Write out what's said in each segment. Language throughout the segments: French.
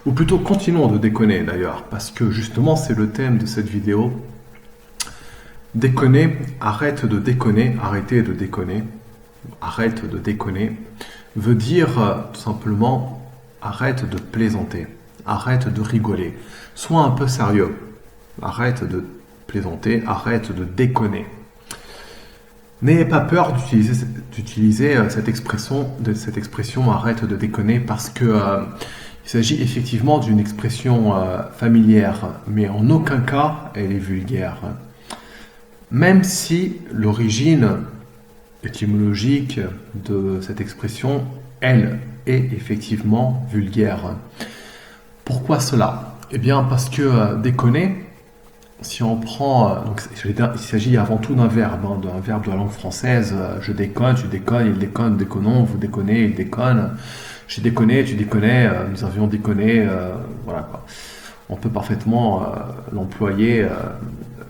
Ou plutôt, continuons de déconner d'ailleurs, parce que justement, c'est le thème de cette vidéo. Déconner, arrête de déconner, arrêtez de déconner, arrête de déconner, veut dire tout simplement arrête de plaisanter, arrête de rigoler, sois un peu sérieux, arrête de plaisanter, arrête de déconner. N'ayez pas peur d'utiliser cette expression arrête de déconner parce que il s'agit effectivement d'une expression familière, mais en aucun cas elle est vulgaire. Même si l'origine étymologique de cette expression, elle, est effectivement vulgaire. Pourquoi cela? Eh bien parce que déconner, si on prend, donc il s'agit avant tout d'un verbe de la langue française. Je déconne, tu déconnes, il déconne, déconnons, vous déconnez, il déconne. J'ai déconné, tu déconnais, nous avions déconné, voilà quoi. On peut parfaitement l'employer,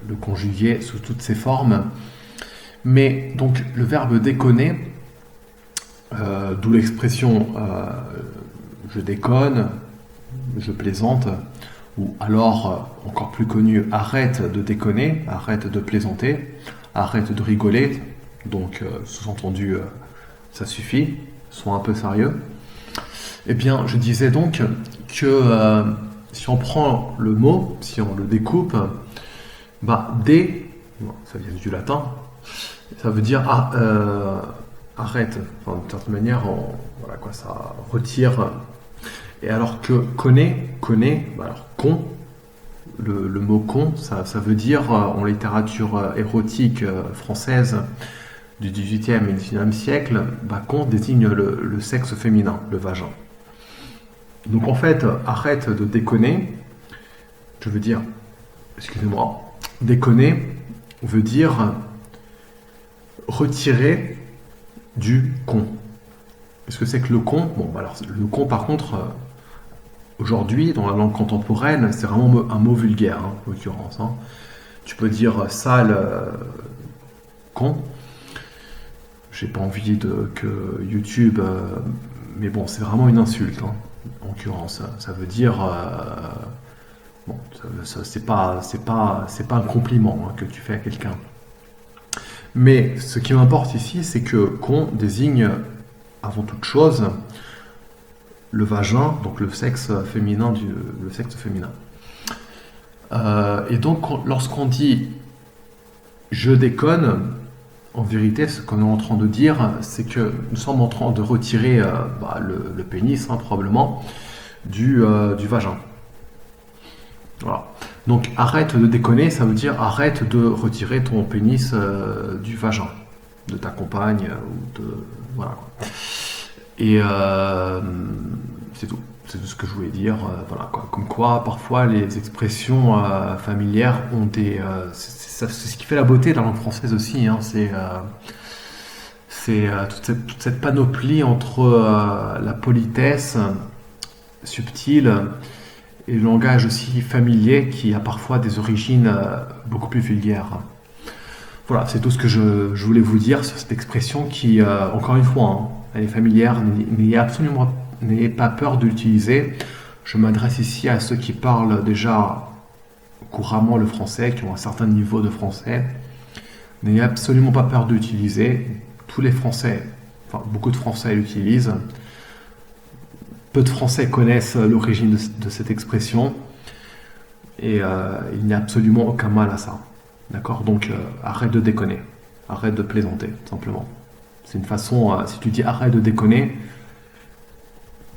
le conjuguer sous toutes ses formes. Mais donc le verbe déconner, d'où l'expression je déconne, je plaisante, ou alors, encore plus connu, arrête de déconner, arrête de plaisanter, arrête de rigoler, donc sous-entendu, ça suffit, sois un peu sérieux. Eh bien, je disais donc que si on prend le mot, si on le découpe, dé, ça vient du latin, ça veut dire arrête, enfin, d'une certaine manière, voilà quoi, ça retire. Et alors que connaît, alors con, le mot con, ça veut dire en littérature érotique française du XVIIIe et XIXe siècle, con désigne le sexe féminin, le vagin. Donc en fait, arrête de déconner, je veux dire, excusez-moi, déconner veut dire retirer du con. Qu'est-ce que c'est que le con? Bon, alors le con par contre, aujourd'hui, dans la langue contemporaine, c'est vraiment un mot vulgaire, en l'occurrence. Tu peux dire sale con. J'ai pas envie que YouTube... mais bon, c'est vraiment une insulte, en l'occurrence. Ça veut dire... bon, c'est pas un compliment que tu fais à quelqu'un. Mais ce qui m'importe ici, c'est que con désigne, avant toute chose, le vagin, donc le sexe féminin. Et donc, lorsqu'on dit « je déconne », en vérité, ce qu'on est en train de dire, c'est que nous sommes en train de retirer le pénis, probablement, du vagin. Voilà. Donc, arrête de déconner, ça veut dire arrête de retirer ton pénis du vagin de ta compagne ou de... Voilà. Et c'est tout. C'est tout ce que je voulais dire. Voilà, quoi. Comme quoi, parfois, les expressions familières ont des... c'est ce qui fait la beauté de la langue française aussi. C'est toute cette panoplie entre la politesse subtile et le langage aussi familier qui a parfois des origines beaucoup plus vulgaires. Voilà, c'est tout ce que je voulais vous dire sur cette expression qui, encore une fois, elle est familière, n'ayez pas peur de l'utiliser. Je m'adresse ici à ceux qui parlent déjà couramment le français, qui ont un certain niveau de français. N'ayez absolument pas peur de l'utiliser. Tous les Français, enfin beaucoup de Français l'utilisent. Peu de Français connaissent l'origine de cette expression. Et il n'y a absolument aucun mal à ça. D'accord? Donc arrête de déconner. Arrête de plaisanter, tout simplement. C'est une façon, si tu dis arrête de déconner,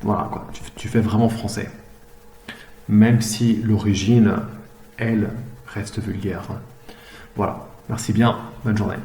voilà quoi, tu fais vraiment français. Même si l'origine, elle, reste vulgaire. Voilà. Merci bien. Bonne journée.